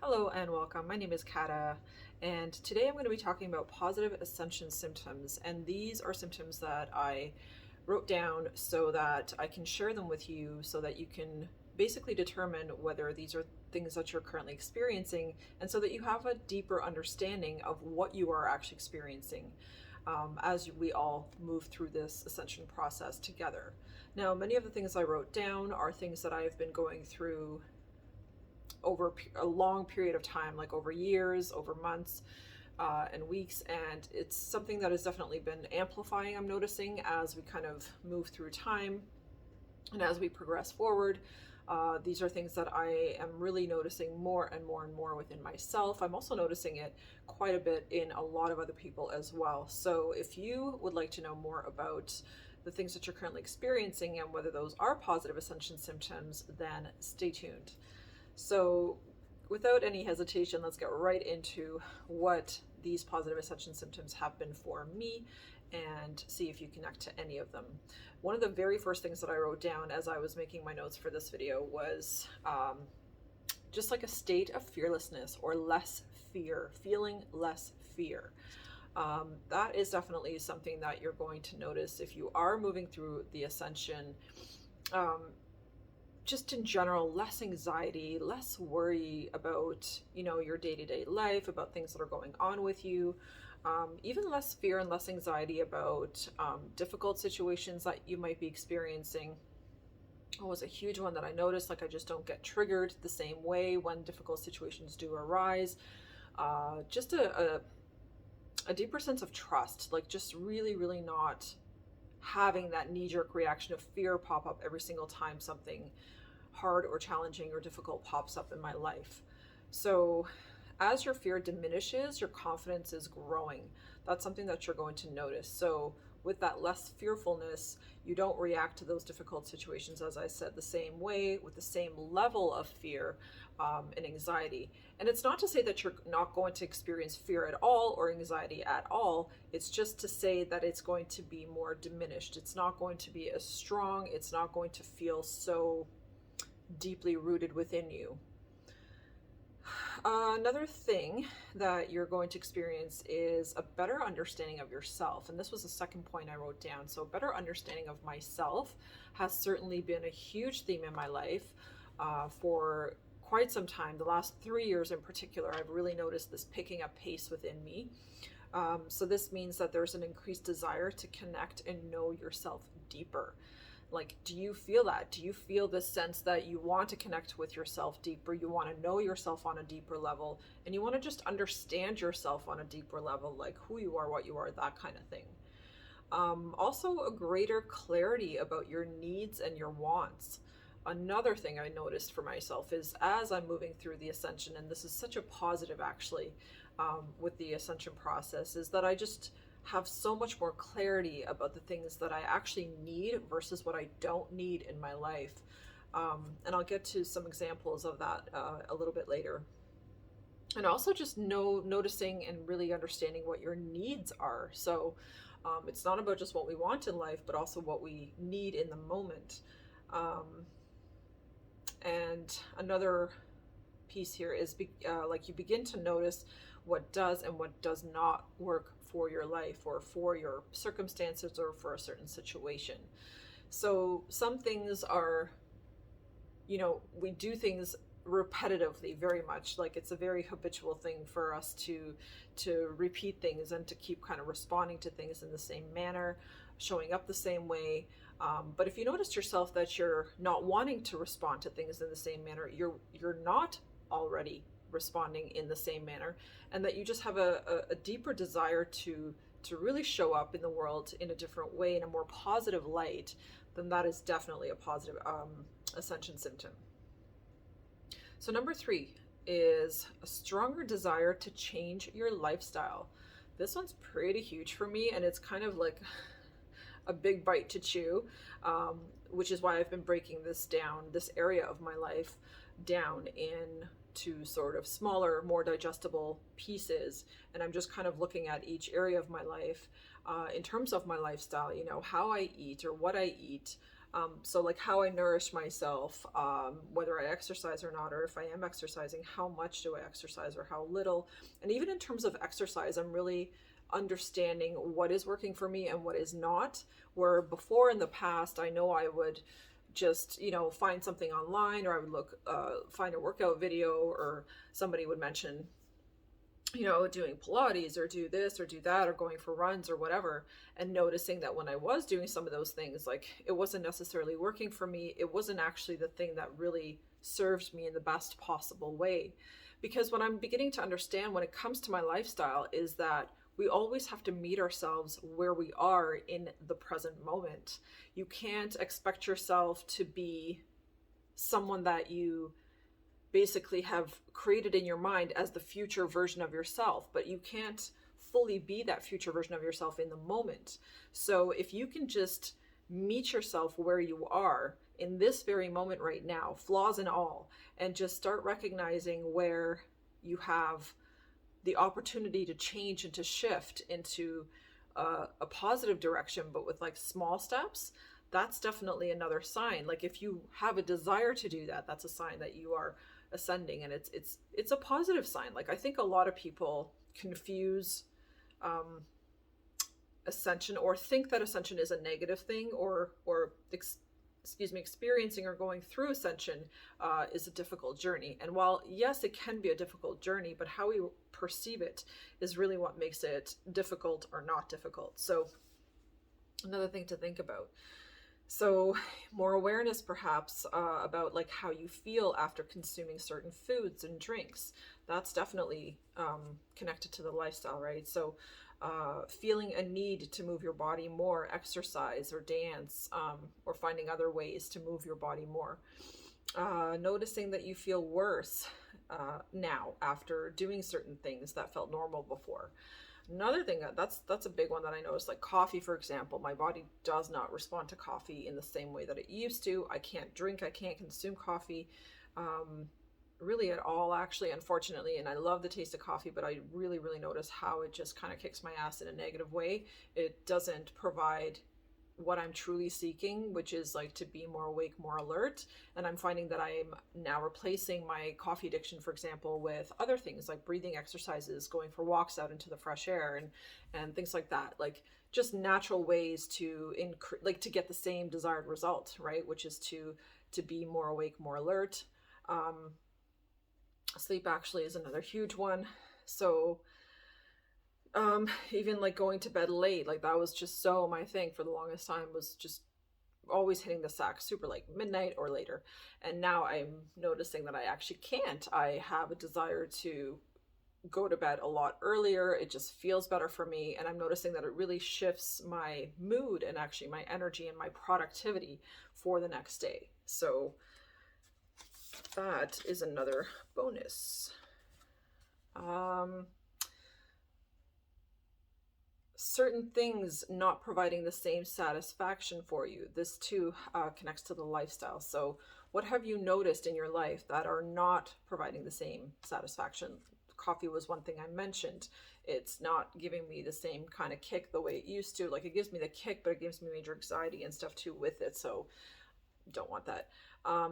Hello and welcome. My name is Kata, and today I'm going to be talking about positive ascension symptoms. And these are symptoms that I wrote down so that I can share them with you so that you can basically determine whether these are things that you're currently experiencing, and so that you have a deeper understanding of what you are actually experiencing as we all move through this ascension process together. Now, many of the things I wrote down are things that I have been going through over a long period of time, like over years, over months, and weeks. And it's something that has definitely been amplifying, I'm noticing, as we kind of move through time and as we progress forward. These are things that I am really noticing more and more and more within myself. I'm also noticing it quite a bit in a lot of other people as well. So if you would like to know more about the things that you're currently experiencing and whether those are positive ascension symptoms, then stay tuned. So without any hesitation, let's get right into what these positive ascension symptoms have been for me and see if you connect to any of them. One of the very first things that I wrote down as I was making my notes for this video was just like a state of fearlessness or less fear, feeling less fear. That is definitely something that you're going to notice if you are moving through the ascension. Just in general, less anxiety, less worry about, your day-to-day life, about things that are going on with you, even less fear and less anxiety about difficult situations that you might be experiencing. It was a huge one that I noticed, like I just don't get triggered the same way when difficult situations do arise. Just a deeper sense of trust, like just really, really not having that knee-jerk reaction of fear pop up every single time something hard or challenging or difficult pops up in my life. So as your fear diminishes, your confidence is growing. That's something that you're going to notice. So with that less fearfulness, you don't react to those difficult situations, as I said, the same way, with the same level of fear and anxiety. And it's not to say that you're not going to experience fear at all or anxiety at all. It's just to say that it's going to be more diminished. It's not going to be as strong. It's not going to feel so deeply rooted within you. Another thing that you're going to experience is a better understanding of yourself. And this was the second point I wrote down. So a better understanding of myself has certainly been a huge theme in my life for quite some time. The last 3 years in particular, I've really noticed this picking up pace within me. So this means that there's an increased desire to connect and know yourself deeper. Like, do you feel that? Do you feel this sense that you want to connect with yourself deeper? You want to know yourself on a deeper level, and you want to just understand yourself on a deeper level, like who you are, what you are, that kind of thing. Also, a greater clarity about your needs and your wants. Another thing I noticed for myself is as I'm moving through the ascension, and this is such a positive actually with the ascension process, is that I just have so much more clarity about the things that I actually need versus what I don't need in my life. And I'll get to some examples of that a little bit later. And also just noticing and really understanding what your needs are. So it's not about just what we want in life, but also what we need in the moment. And another piece here is like you begin to notice what does and what does not work for your life or for your circumstances or for a certain situation. So some things are, we do things repetitively very much, like it's a very habitual thing for us to repeat things and to keep kind of responding to things in the same manner, showing up the same way. But if you notice yourself that you're not wanting to respond to things in the same manner, you're not already responding in the same manner, and that you just have a deeper desire to really show up in the world in a different way, in a more positive light, then that is definitely a positive ascension symptom. So number 3 is a stronger desire to change your lifestyle. This one's pretty huge for me, and it's kind of like a big bite to chew, which is why I've been breaking this area of my life down into sort of smaller, more digestible pieces. And I'm just kind of looking at each area of my life in terms of my lifestyle, how I eat or what I eat, So like how I nourish myself, whether I exercise or not, or if I am exercising, how much do I exercise or how little. And even in terms of exercise, I'm really understanding what is working for me and what is not. Where before in the past, I know I would just, find something online, or I would find a workout video, or somebody would mention, doing Pilates or do this or do that or going for runs or whatever, and noticing that when I was doing some of those things, like it wasn't necessarily working for me. It wasn't actually the thing that really served me in the best possible way. Because what I'm beginning to understand when it comes to my lifestyle is that we always have to meet ourselves where we are in the present moment. You can't expect yourself to be someone that you basically have created in your mind as the future version of yourself, but you can't fully be that future version of yourself in the moment. So if you can just meet yourself where you are in this very moment right now, flaws and all, and just start recognizing where you have the opportunity to change and to shift into a positive direction, but with like small steps, that's definitely another sign. Like if you have a desire to do that, that's a sign that you are ascending, and it's a positive sign. Like I think a lot of people confuse ascension, or think that ascension is a negative thing, or experiencing or going through ascension is a difficult journey. And while yes, it can be a difficult journey, but how we perceive it is really what makes it difficult or not difficult. So another thing to think about. So more awareness perhaps about like how you feel after consuming certain foods and drinks. That's definitely connected to the lifestyle, right? So feeling a need to move your body more, exercise or dance, or finding other ways to move your body more. Noticing that you feel worse now after doing certain things that felt normal before. Another thing that's a big one that I noticed, like coffee, for example. My body does not respond to coffee in the same way that it used to. I can't consume coffee really at all, actually, unfortunately. And I love the taste of coffee, but I really, really notice how it just kind of kicks my ass in a negative way. It doesn't provide what I'm truly seeking, which is like to be more awake, more alert. And I'm finding that I'm now replacing my coffee addiction, for example, with other things like breathing exercises, going for walks out into the fresh air, and things like that. Like just natural ways to to get the same desired result, right? Which is to be more awake, more alert. Sleep actually is another huge one. So even like going to bed late, like that was just so my thing for the longest time, was just always hitting the sack super late, midnight or later. And now I'm noticing that I actually can't. I have a desire to go to bed a lot earlier. It just feels better for me. And I'm noticing that it really shifts my mood and actually my energy and my productivity for the next day. So that is another bonus. Certain things not providing the same satisfaction for you. This too connects to the lifestyle. So what have you noticed in your life that are not providing the same satisfaction? Coffee was one thing I mentioned. It's not giving me the same kind of kick the way it used to. Like it gives me the kick, but it gives me major anxiety and stuff too with it. So don't want that.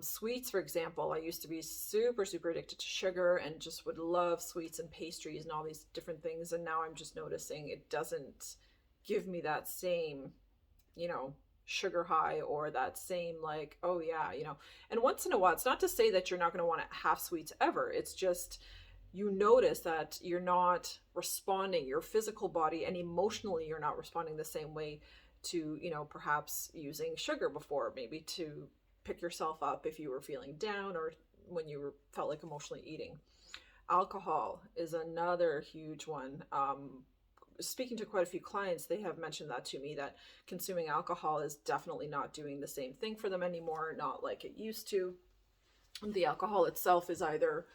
Sweets, for example, I used to be super, super addicted to sugar and just would love sweets and pastries and all these different things. And now I'm just noticing it doesn't give me that same, sugar high, or that same like, oh yeah, and once in a while, it's not to say that you're not going to want to have sweets ever. It's just, you notice that you're not responding, your physical body and emotionally, you're not responding the same way to, perhaps using sugar before, maybe to pick yourself up if you were feeling down, or when you felt like emotionally eating. Alcohol is another huge one. Speaking to quite a few clients, they have mentioned that to me, that consuming alcohol is definitely not doing the same thing for them anymore, not like it used to. The alcohol itself is either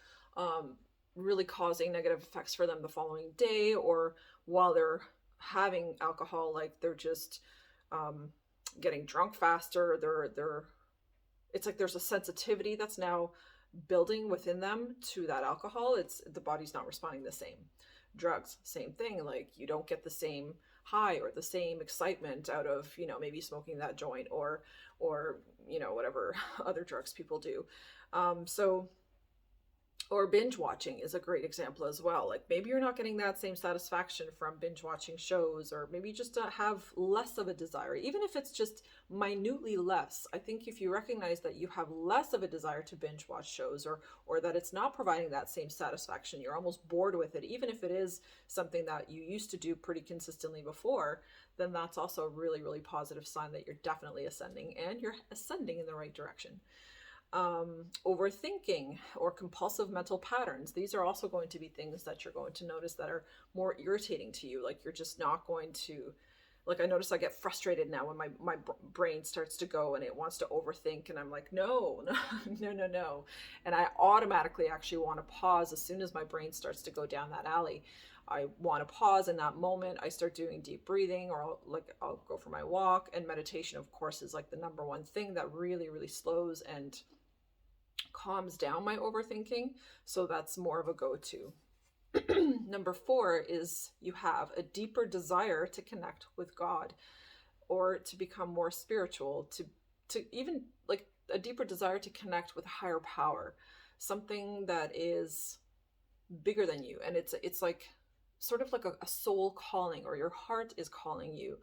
really causing negative effects for them the following day, or while they're having alcohol, like they're just getting drunk faster. It's like there's a sensitivity that's now building within them to that alcohol. It's the body's not responding the same. Drugs, same thing. Like you don't get the same high or the same excitement out of, maybe smoking that joint or whatever other drugs people do. So or binge watching is a great example as well. Like maybe you're not getting that same satisfaction from binge watching shows, or maybe you just have less of a desire, even if it's just minutely less. I think if you recognize that you have less of a desire to binge watch shows, or that it's not providing that same satisfaction, you're almost bored with it, even if it is something that you used to do pretty consistently before, then that's also a really, really positive sign that you're definitely ascending, and you're ascending in the right direction. Overthinking or compulsive mental patterns. These are also going to be things that you're going to notice that are more irritating to you. Like you're just not going to, like I notice I get frustrated now when my brain starts to go and it wants to overthink, and I'm like, no, no. And I automatically actually want to pause as soon as my brain starts to go down that alley. I want to pause in that moment. I start doing deep breathing, or I'll go for my walk. And meditation, of course, is like the number one thing that really, really slows and calms down my overthinking. So that's more of a go-to. Number 4 is you have a deeper desire to connect with God, or to become more spiritual, to even like a deeper desire to connect with a higher power, something that is bigger than you. And it's like sort of like a soul calling, or your heart is calling you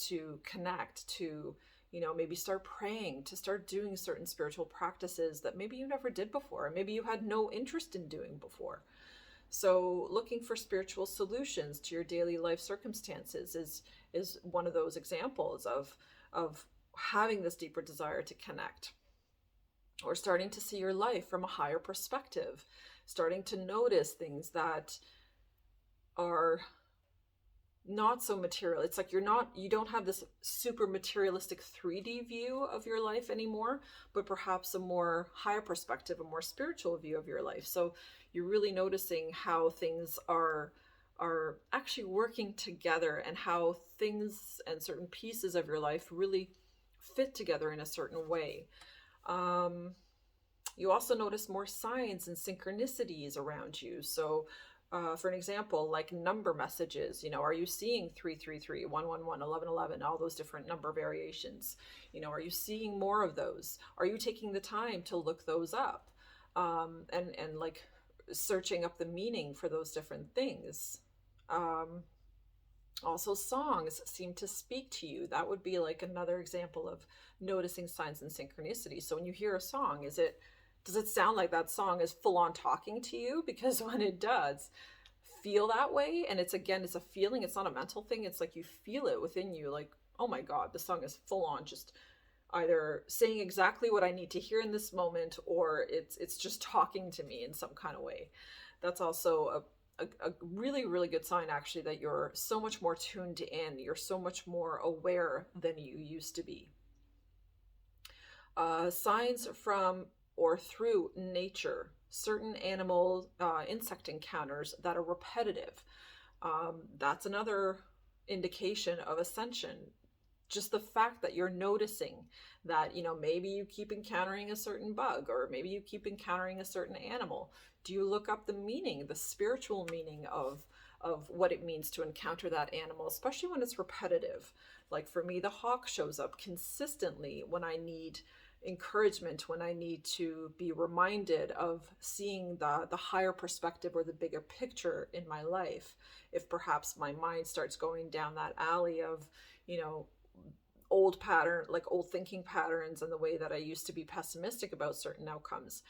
to connect, to maybe start praying, to start doing certain spiritual practices that maybe you never did before, maybe you had no interest in doing before. So looking for spiritual solutions to your daily life circumstances is one of those examples of having this deeper desire to connect, or starting to see your life from a higher perspective, starting to notice things that are not so material. It's like you don't have this super materialistic 3D view of your life anymore, but perhaps a more higher perspective, a more spiritual view of your life. So you're really noticing how things are actually working together, and how things and certain pieces of your life really fit together in a certain way. You also notice more signs and synchronicities around you. So for an example, like number messages, are you seeing 333, 111, 1111, all those different number variations? Are you seeing more of those? Are you taking the time to look those up? And like searching up the meaning for those different things. Also, songs seem to speak to you. That would be like another example of noticing signs and synchronicity. So when you hear a song, does it sound like that song is full on talking to you? Because when it does feel that way, and it's a feeling, it's not a mental thing, it's like you feel it within you, like, oh my God, the song is full on just either saying exactly what I need to hear in this moment, or it's just talking to me in some kind of way. That's also a really, really good sign, actually, that you're so much more tuned in, you're so much more aware than you used to be. Signs from or through nature, certain animal, insect encounters that are repetitive. That's another indication of ascension. Just the fact that you're noticing that, maybe you keep encountering a certain bug, or maybe you keep encountering a certain animal. Do you look up the meaning, the spiritual meaning of what it means to encounter that animal, especially when it's repetitive? Like for me, the hawk shows up consistently when I need encouragement, when I need to be reminded of seeing the higher perspective or the bigger picture in my life. If perhaps my mind starts going down that alley of, old thinking patterns, and the way that I used to be pessimistic about certain outcomes,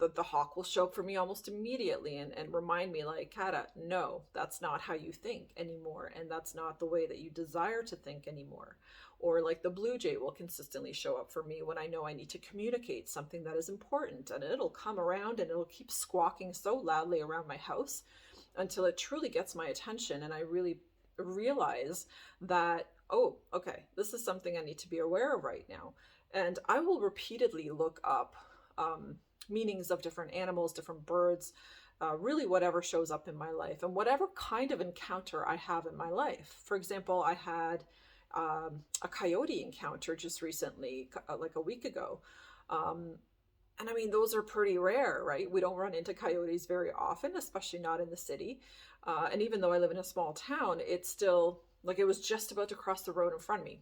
the hawk will show up for me almost immediately and remind me, like, Kata, no, that's not how you think anymore, and that's not the way that you desire to think anymore. Or like the blue jay will consistently show up for me when I know I need to communicate something that is important, and it'll come around and it'll keep squawking so loudly around my house until it truly gets my attention, and I really realize that, oh, okay, this is something I need to be aware of right now. And I will repeatedly look up meanings of different animals, different birds, really whatever shows up in my life, and whatever kind of encounter I have in my life. For example, I had a coyote encounter just recently, like a week ago. And I mean, those are pretty rare, right? We don't run into coyotes very often, especially not in the city. And even though I live in a small town, it's still like it was just about to cross the road in front of me.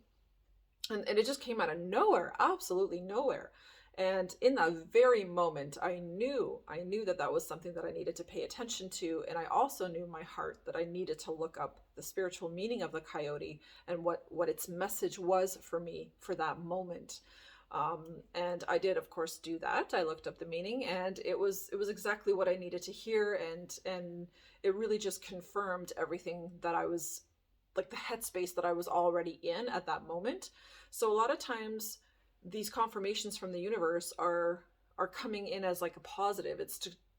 And it just came out of nowhere, absolutely nowhere. And in that very moment, I knew that that was something that I needed to pay attention to. And I also knew in my heart that I needed to look up the spiritual meaning of the coyote and what its message was for me for that moment. And I did, of course, do that. I looked up the meaning, and it was exactly what I needed to hear, and it really just confirmed everything that I was like the headspace that I was already in at that moment. So a lot of times these confirmations from the universe are coming in as like a positive.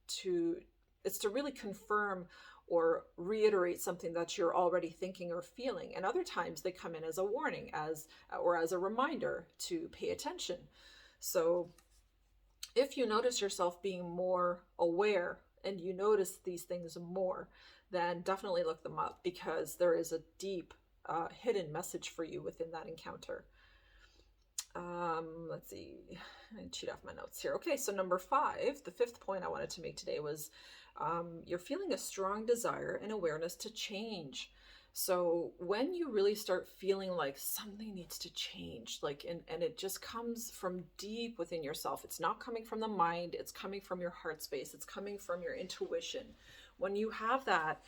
To it's to really confirm or reiterate something that you're already thinking or feeling. And other times they come in as a warning, as a reminder to pay attention. So if you notice yourself being more aware and you notice these things more, then definitely look them up, because there is a deep hidden message for you within that encounter. Let's see, I cheat off my notes here. Okay, so number 5, the 5th point I wanted to make today was you're feeling a strong desire and awareness to change. So when you really start feeling like something needs to change, like, and it just comes from deep within yourself, it's not coming from the mind, it's coming from your heart space, it's coming from your intuition. When you have that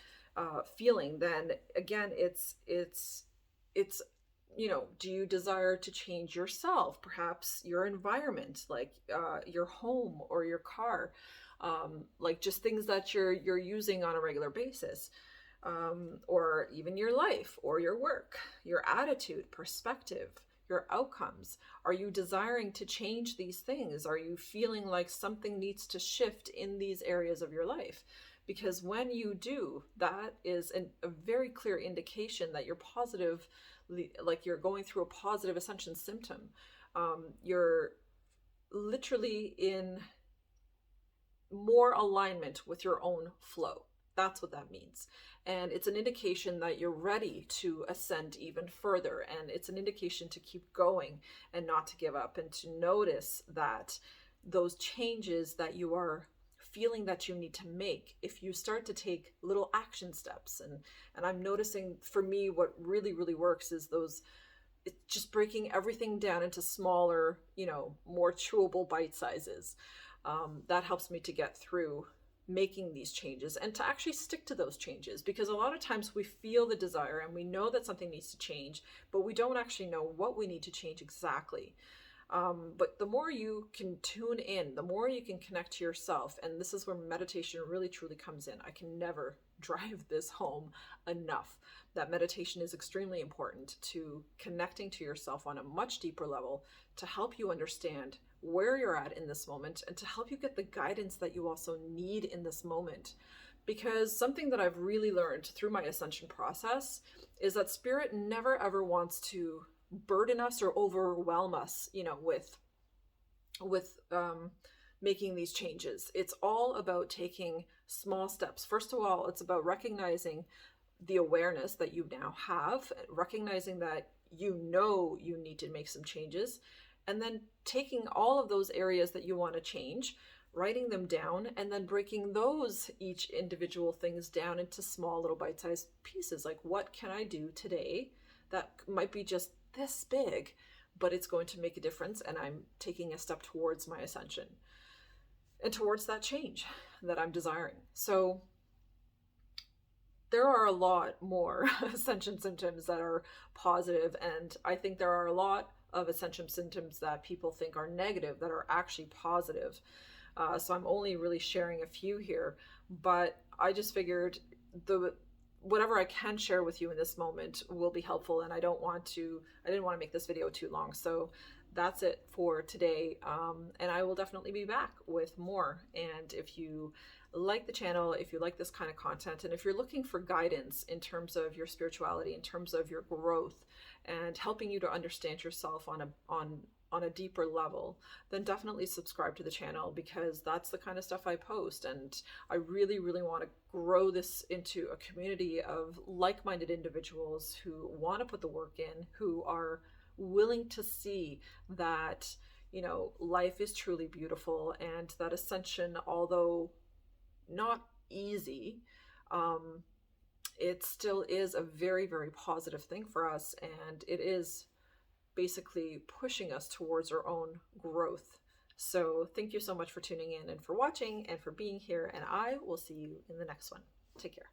feeling, then again, it's do you desire to change yourself, perhaps your environment, like your home or your car, like just things that you're using on a regular basis, or even your life or your work, your attitude, perspective, your outcomes. Are you desiring to change these things? Are you feeling like something needs to shift in these areas of your life? Because when you do, that is a very clear indication that you're positive, like you're going through a positive ascension symptom. You're literally in more alignment with your own flow. That's what that means. And it's an indication that you're ready to ascend even further. And it's an indication to keep going and not to give up, and to notice that those changes that you are feeling that you need to make, if you start to take little action steps, and I'm noticing for me what really works is it's just breaking everything down into smaller, more chewable bite sizes. That helps me to get through making these changes and to actually stick to those changes, because a lot of times we feel the desire and we know that something needs to change, but we don't actually know what we need to change exactly. But the more you can tune in, the more you can connect to yourself. And this is where meditation really truly comes in. I can never drive this home enough, that meditation is extremely important to connecting to yourself on a much deeper level, to help you understand where you're at in this moment, and to help you get the guidance that you also need in this moment. Because something that I've really learned through my ascension process is that spirit never ever wants to burden us or overwhelm us, with making these changes. It's all about taking small steps. First of all, it's about recognizing the awareness that you now have, recognizing that you need to make some changes, and then taking all of those areas that you want to change, writing them down, and then breaking those each individual things down into small little bite-sized pieces. Like, what can I do today that might be just this big, but it's going to make a difference, and I'm taking a step towards my ascension and towards that change that I'm desiring. So there are a lot more ascension symptoms that are positive, and I think there are a lot of ascension symptoms that people think are negative that are actually positive. So I'm only really sharing a few here, but I just figured whatever I can share with you in this moment will be helpful, and I didn't want to make this video too long. So that's it for today. And I will definitely be back with more. And if you like the channel, if you like this kind of content, and if you're looking for guidance in terms of your spirituality, in terms of your growth, and helping you to understand yourself on a deeper level, then definitely subscribe to the channel, because that's the kind of stuff I post. And I really want to grow this into a community of like-minded individuals who want to put the work in, who are willing to see that life is truly beautiful, and that ascension, although not easy, um, it still is a very, very positive thing for us, and it is basically pushing us towards our own growth. So thank you so much for tuning in and for watching and for being here, and I will see you in the next one. Take care.